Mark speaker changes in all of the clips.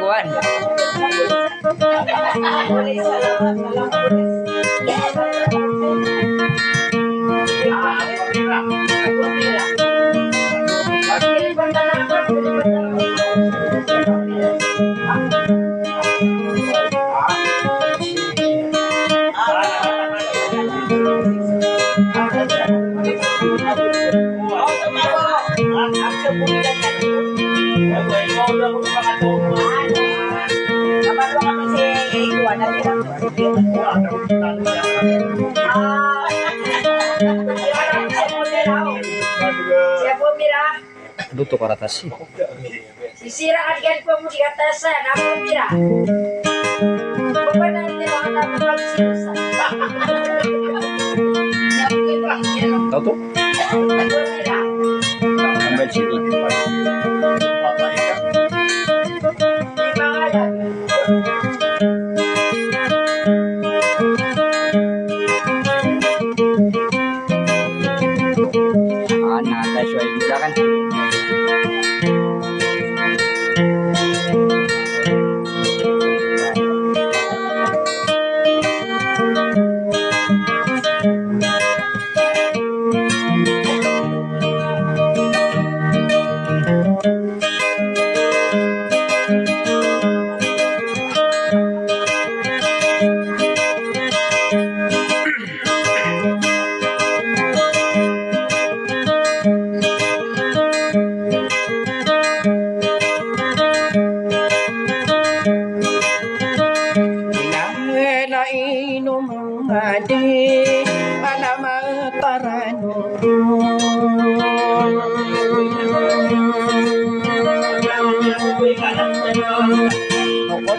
Speaker 1: kawan. Luto ka rata sih.
Speaker 2: Sisira adik ko mo di katasan ako mira. Bukan nanti mga magsilusa.
Speaker 1: Tahu tuh?
Speaker 2: Ako mira.
Speaker 1: Ambil sini.
Speaker 2: Di pangalan.
Speaker 1: Nah, ada sesuai juga kan.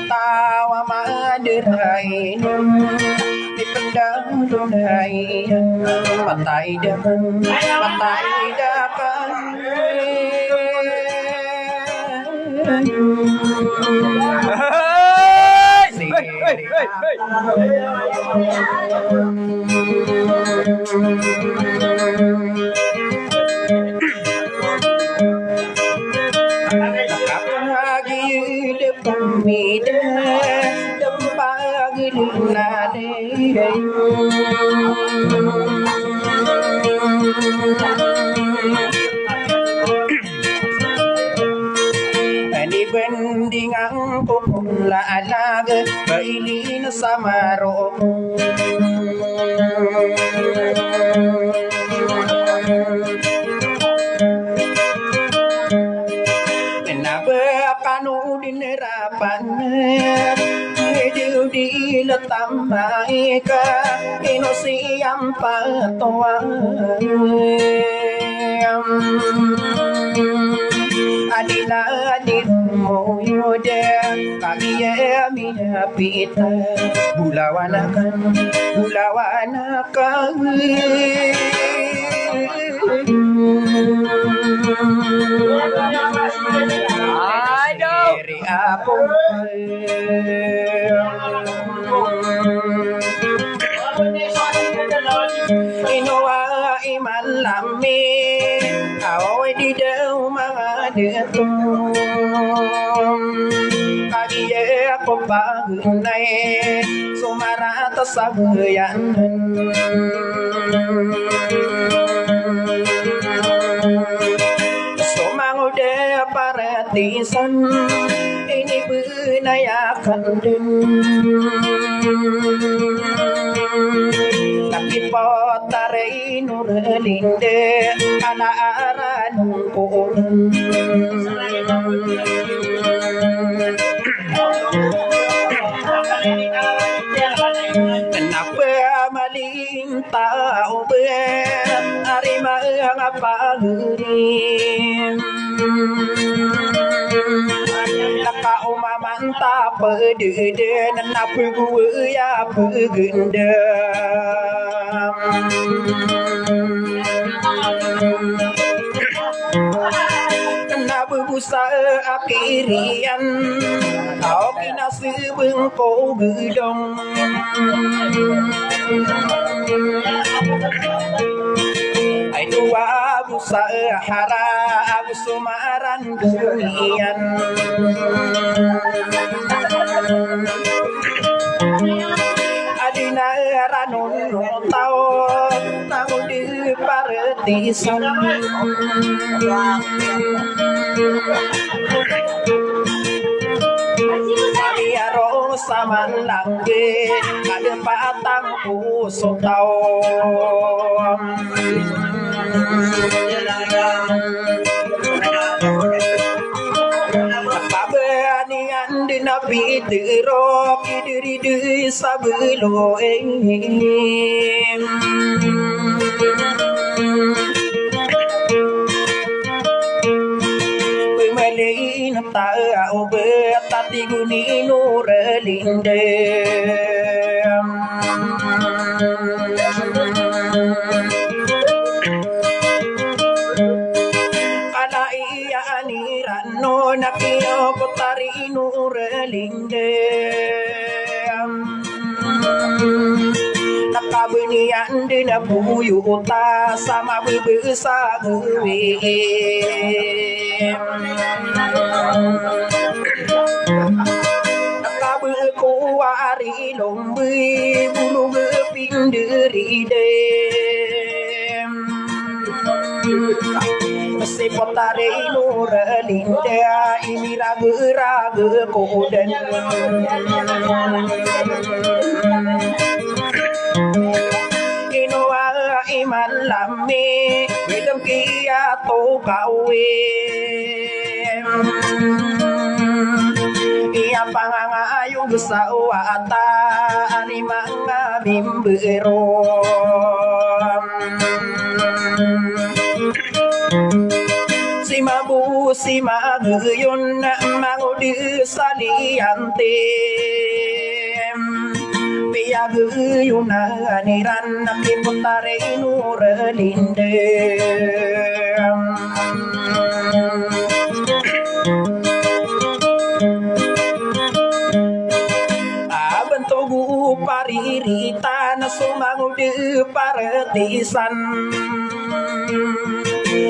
Speaker 3: Tawa madirain dipendam dunain pantai dakan bendingan pula alaga bailin sama roh kanu dinerapan di letam maika ino siam patoa adina adinmu yude kagiye mina pita bulawanakan
Speaker 1: Aduh.
Speaker 3: Diri aku Inowa iman lami Awe di deu mga dito Kagiye ako pagunay Sumarata sa bayanan Sumangude paratisan Ini benayakan din Nakipotare nurlinde Ana-aran ko Kenapa maling tao ben Ari mga pagurin Nakaumamanta pededen Napuguya pegendam Nabubusa akirian Tao kinasibeng ko gudong Ay tuwa sahara sumaran dunian adina ranun tao tao di partisan Mariaro saman langge ada patang usok tau Pabanian di nabi terok diri diri sabeloeng Pemelin tahu betati guni nur lindem Kana iya anirano nakio potari nur lindem Nakabunian din buyuta sama bebesa gewe Nakabu kuari lombi bulu geping diri dem Mesti potare nur linda ini ragu-ragu koden Inoa iman lami Wedam kia to kawe Iya pangangayong sawata Ani mga bimbero Si mabu si maguyun Mangudi saliyante Piyaguyun aniran Nakiputare nur lindem Abantogu paririta na sumangudi partisan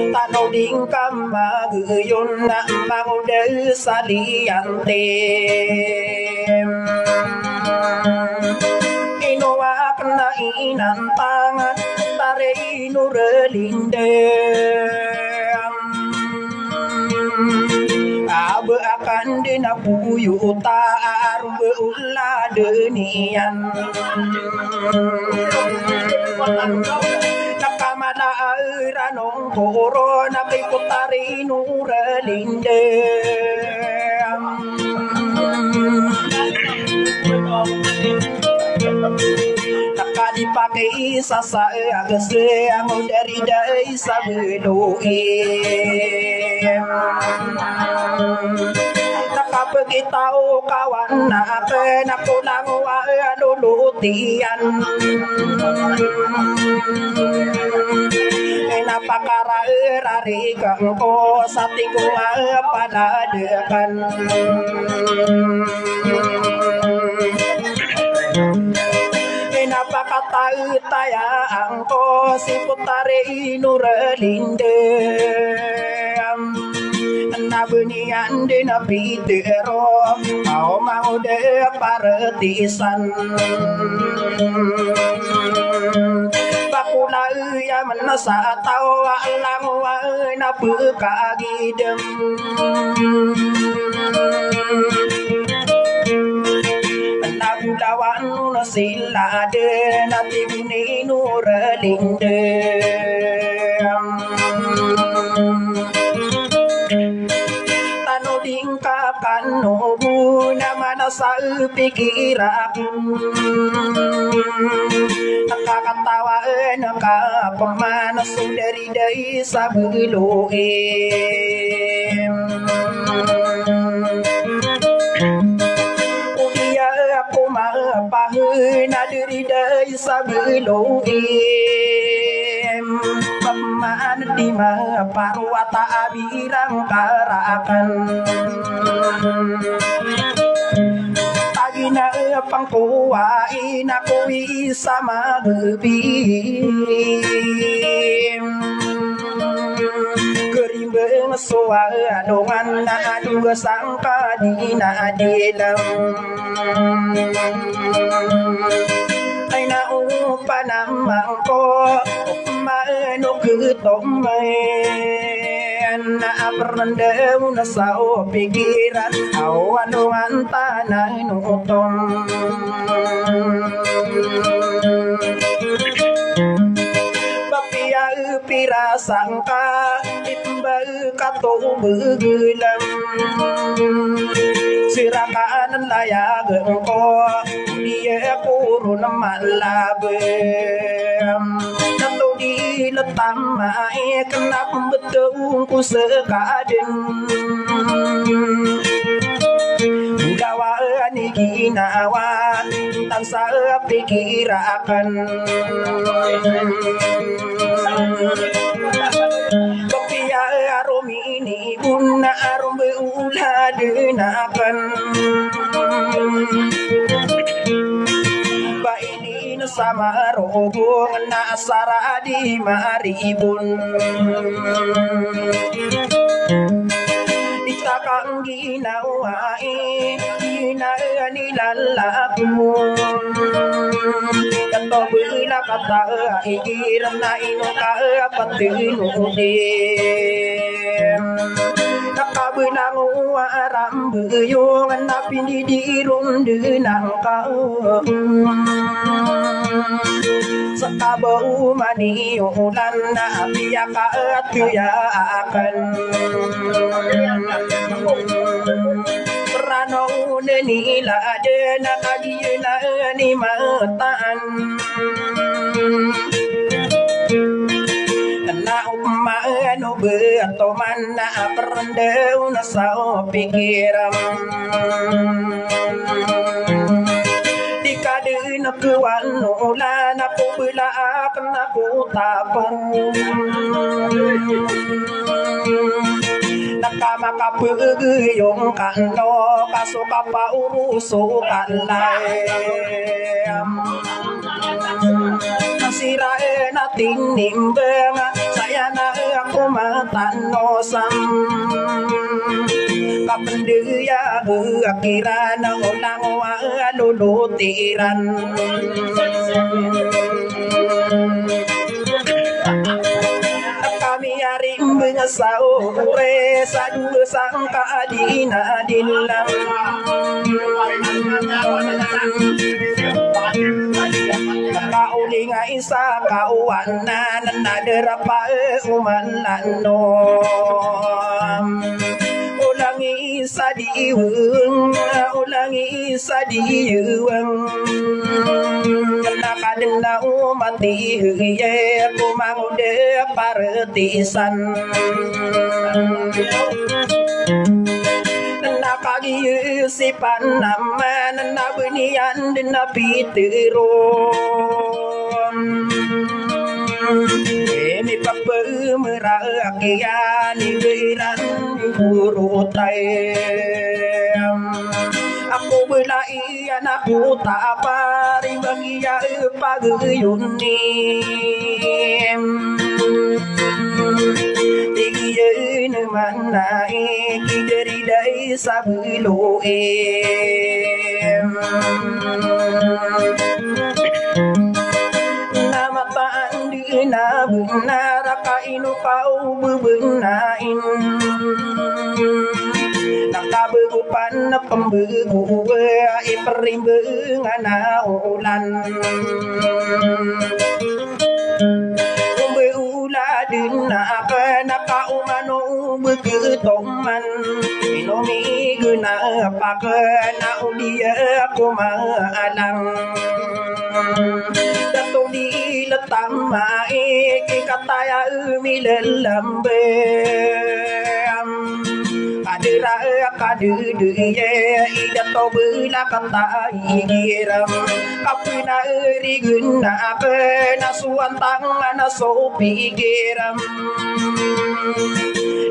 Speaker 3: Tanaw ding kamaguyun na mangude saliyante Inuwa na inantang tare inurelindem Abe akan dinapuyuta arbe uladenian Nakamala ranong koro nakiputari nurelindem Nakadipakai sa agase ang dari day sa beloim Nakapagitaw kawan na nakulang lulutian Napakararikan ko sa tingong paladekan Napakatayang ko si putare inurelindem Nabunian din napitero Mau mau de partisan Bakulay yaman sa tawa lang napakagidem Nagulawan na sila din at ibinuralindem Tanoding kakanobu naman sa pikiran Nakakatawa nakapamanas dari day sa biluim Pahuna diri day sa biluim Paman di parwata abirang karakan Tagina pangkuwain ako isa magubim suwadongan na dua sangka di na dilam ay naupa naman ko maano kutomay na aprendaw na sa pikiran awan ang tanay nutong pirasang ka imbal katubugulang sirakaan ang layagang ko diya puro na malabang natuli latamay kanap betong ko sa kadin gawaan ni ginawa ang sa pikirakan Bapiya aromini bunna arombe uladenakan Baini sama rogo na asara di maribun Itakang ginawain nilalako Kato bila kata ikiran na ino kapatinudim Nakabilang uwaram buyungan na pinidirun dinang kau Sa kabaw maniulan na biyak at tuyakan Rano nila na kagiyuna ni mataan Na umano beto man na perendaw na sa pikiram Di kadin kuwanola na pubulaakan na kutapang Nakamakapuguyong kano kaso kapauruso kalayam Nasirae natin nimbang saya na ako matanosam Kapanduya akira na ulang walulutiran Kami aring mengasau sa dua sangka adina dilam Kauling isa kawanan na derapa umanlanom Ulang isa diweng Nakadenda umati huye kumangude partisan Nakagiyusipan naman na bunian din na pitiron Ini papemerakayan ibiran burutay Ako belaian aku tak pari bagia paguyunim Tigiyeun manai kideri dai sabuloem Nama na benar kainu kau bebenain Nakabegupan na pembegu iperimbang ulan Uladin na nakaumano begetoman Inomi guna pakana udia kumaalang Datong di letamai kikataya umilalambe Kadira kadudu ye idato bela kata igiram Kapina riguna pena suantang na sopi giram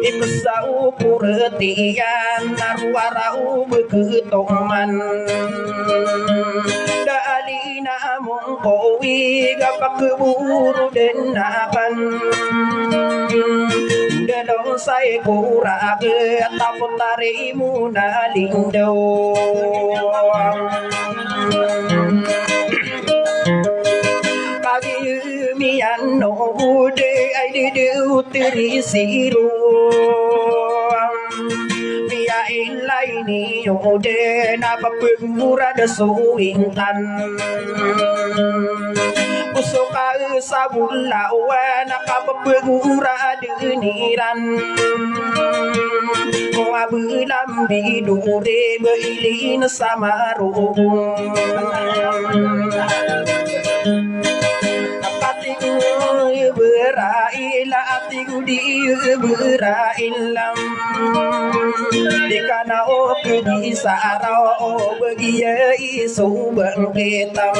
Speaker 3: Ipesau puretian naruarau beketongan Dalina mongkowi gapak keburu denakan dong say kurang tapon tarimu na lindo mian no ude ai de utri siru mia ilai ni ude na papura de suintan usuka sabulla wa na papura de niran wa bulam bidure beilin samaru berailah atiku di berailam dikana oke bisa rao begia isu bangkitam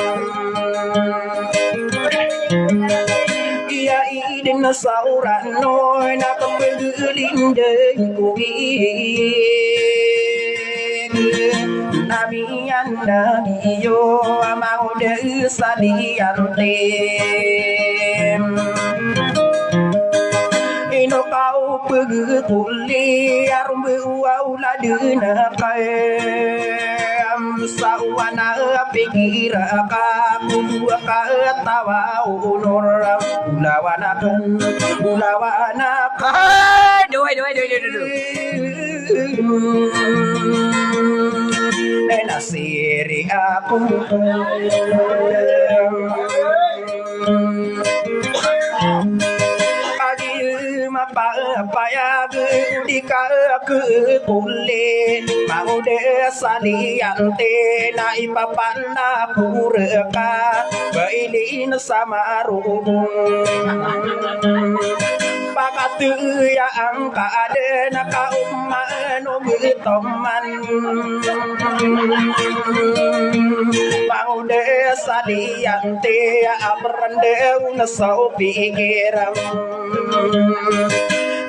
Speaker 3: ia idin sauran noy na pembelin dengkuwi Nabiyan nabiyo mau desa diantem ino kau pegutuli arum beula dina kaem sawana pikir kamu ka tawa unur ulawana
Speaker 1: Doi.
Speaker 3: Nasiri aku pagi mapaya dika ke kule mau desa liante na ipapan aku reka bailin sama pakatu ya angka ada na kauman toman mau desa diante abrandeu na sau pikiram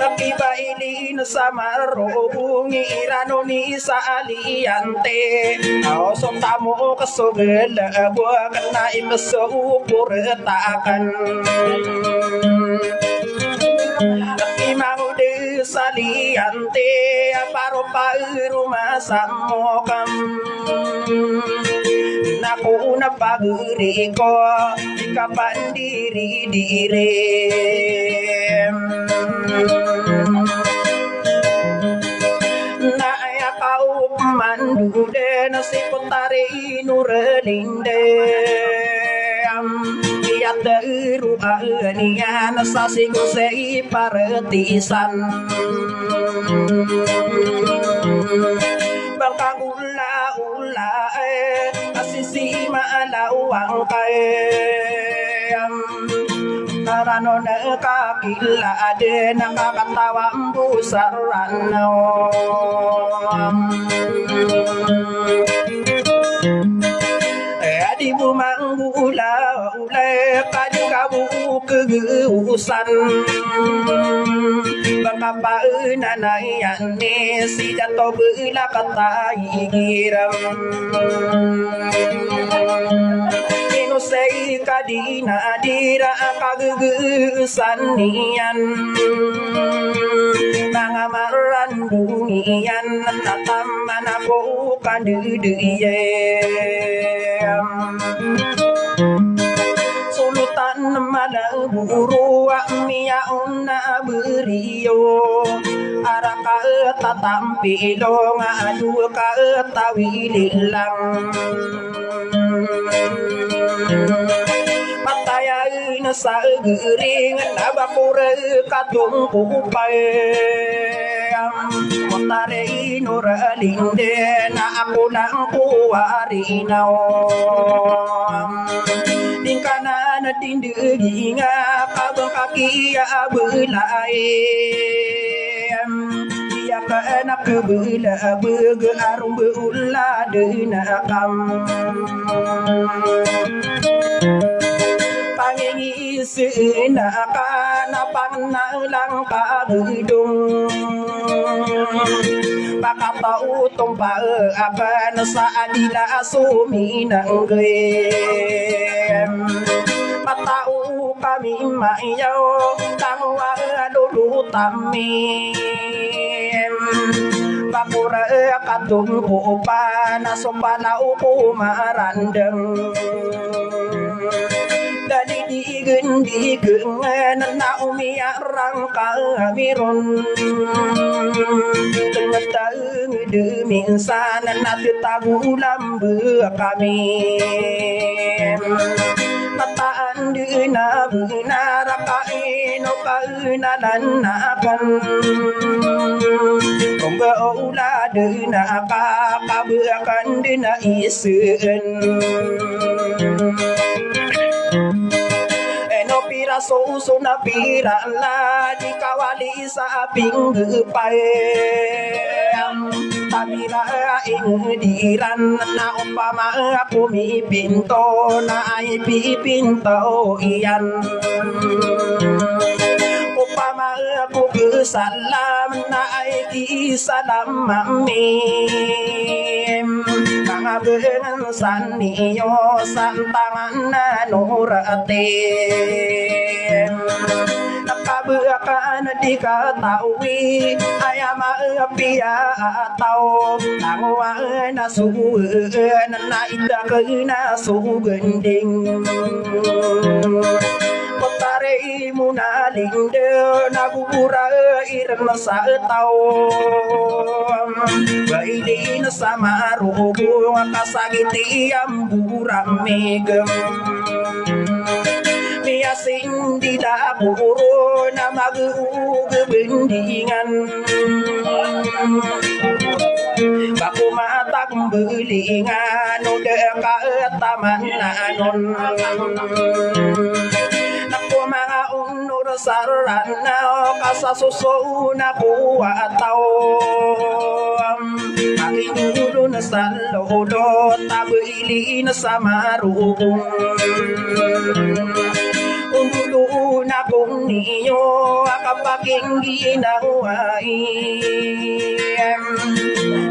Speaker 3: tapi bailin sama rohungi irano ni sa aliante au som tamu kesogela gua kena imesau purtakan mau desa liante paro rumah samokam naku na paguri ko kapan diri na ya kau mandu de nasi potari nurelinde teru nian sasiku sei partisan bangkang ula asisi malawang kae karano nakakila ade nakakatawa busarano di bumang ula padi kamu keusan bangapa nanayan ni si jatuh bela kata igiram inusai kadina dira kageusan nian nangamaran bunyian nataman aku kan duduye sulutan malang buru mia una berio araka tatampilo ngadu ka tawililang patayain sa gering nabakure katung kupai motare inuralinde na ako nang kuwarinaw dingkana na tindegi nga kabang kakiya belai iya ka anak bela bege arum beula denakam pangingi senakan panalang kadung pakatau tumpa aban saadila suminang gem patau kami mayau tangwa dulu tamim Pakura katung upana sopana upu marandeng Dadi digen na umia rangka mirun Tengetang demi sana na tagu lambe kami Tataan dina benar kaino kaunalan akan Romba ola dina kabuakan dina isen Eno pira so na pira la di kawali sa pinggepai Tamira ing diran na upama aku mi pinto na ay pipinto iyan Upama aku kesalam na ay kisalam mamim Mga bensan niyo santangan na nuratim Nakabuakan di katawi ayama pia atau nangwa na suwen na ida na sugending Potare muna linde na bubura irna sa tao Baili na sama rugo kasagiti ang burang megem Miasing di dapuro na mag-uubendingan Baku matang belingan udah kaetaman nanon Naku mga unur sarana kasasuso na kuwataw Aking dulo na sa lolo tabuili na sa marugong Ululo na kong niyo akapaking ginawai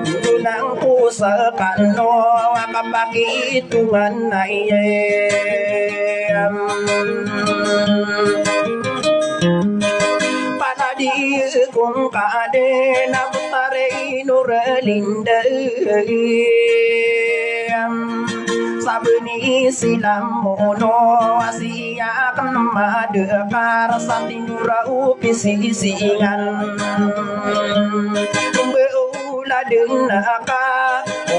Speaker 3: Dulo nang pusa kano akapakitungan na Panadi kong kade na putare nuralinda Sabeni silam mono asiak madekar satinura upisisingan Tumbe ula denaka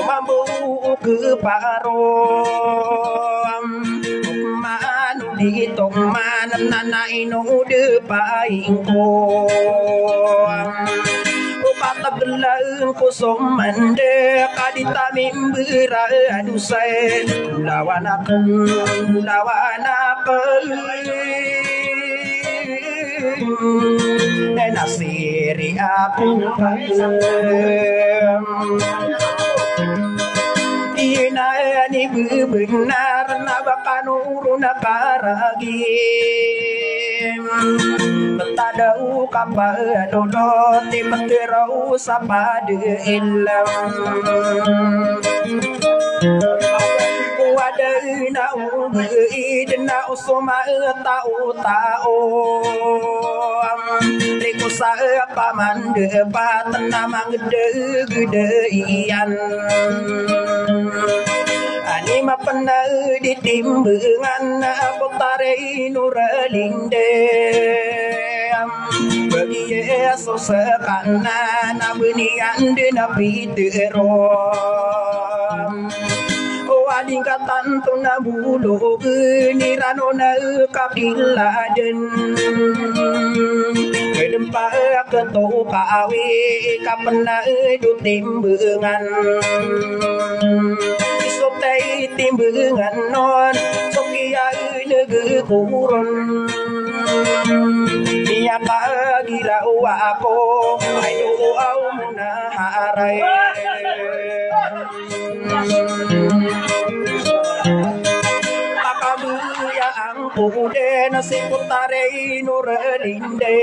Speaker 3: mambu ke paro Manu di toman nana ino de paingko Kata belang kosong mande kadita mimbira adusai lawan aku nasiri aku Ina ni benar na bakanuru nakaragi Betadau kapado doti beterau sapade ilam Wadai na ubi na usoma tau Riku sa paman debat namang gede iyan Ani mapana di timbangan putare nuralinde Bagi Yesus sekana nabunian di nabi terom Wading katan tu nabulu nirano na kapiladen Kedempa keto kawi kapena du timbangan Isoptai timbangan non sokia nege kurun Niya pagira ako ayo au muna harai Akabuya ang pude na si putare nuralinde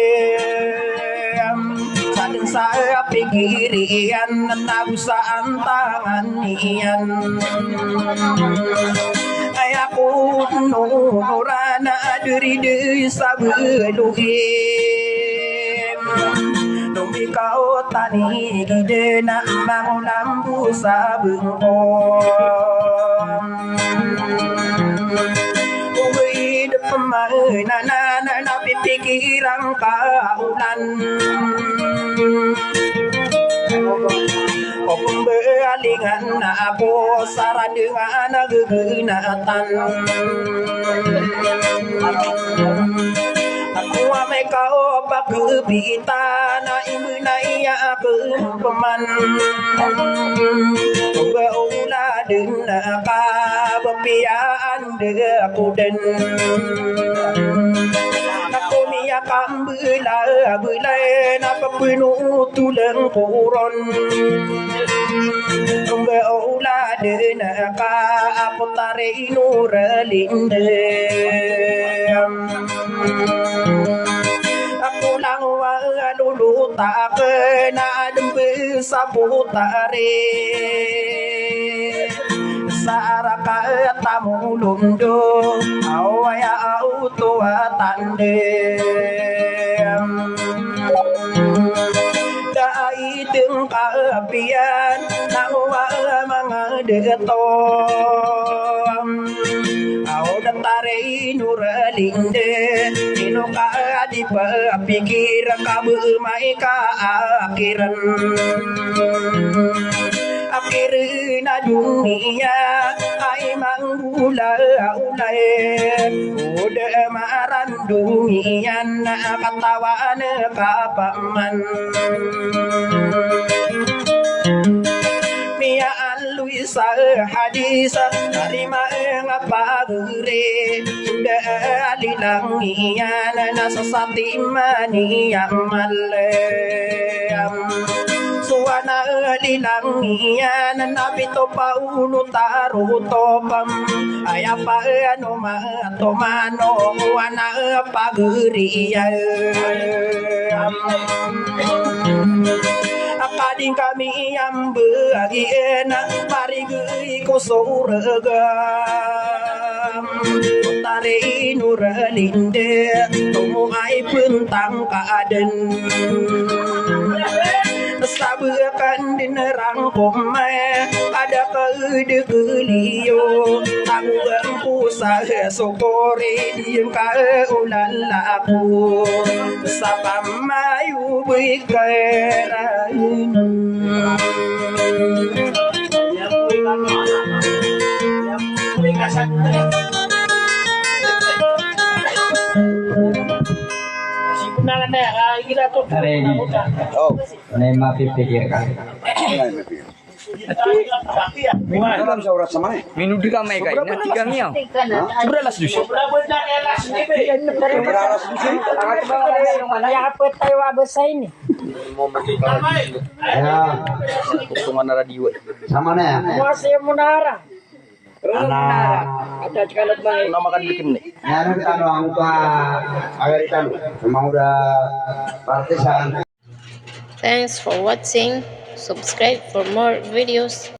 Speaker 3: Sadin sa pigirian na usaan tangan niyan Ay aku nurana diri desa beluhim Numi kau tani gidena mau lampu sabung hidup pemana na pikiran kaulan Pembelingan aku sara dengan gegenatan Aku ame kau pakebita na ibu na iya ke peman Beula dena ka bepian de aku den Aku miya kambela belai na papunu tulang puron Beula dena ka apotare nuralinde Aku lang lulu tak kena dembe sabutare Saraka tamu lundo awaya auto tande Dai ting kapian nawa mga deto Au datare nuralinde ino ka di pikir kabu mai ka akhiran Akhirna dunia ai manggula ulai udah maran dunia katawan kapaman Mia Luisa hadis terima ngapagure sudah dilang iyan nasasati mani amalem Suwana dilang iyan nabito pauno taro topam ayapa ano matomano wana paguriya Akading kami yang bahagia Marigi ko soragam Utare nuralinde Tumuhay puntang kaadan Sabakan dinerang pome Ada kedegeliyo Tanggang pusah sokore Diyang kaulalaku Sapamayu bikerain
Speaker 1: Ready. Oh, may mapipikirkan.
Speaker 4: Dalam saurat sama nih.
Speaker 1: Minudi ka may kain na tigang niya. Sobra las dusi.
Speaker 4: Beralas di sini.
Speaker 2: Yapot tayo abasa ini.
Speaker 4: Ya,
Speaker 1: Tungan na radio.
Speaker 4: sama nih ya.
Speaker 2: Masih munara.
Speaker 4: Anak
Speaker 2: Ada kalat baik.
Speaker 1: Nama kan bikin nih.
Speaker 4: nyari kita doang tua agar kita memang udah partisan.
Speaker 5: Thanks for watching. Subscribe for more videos.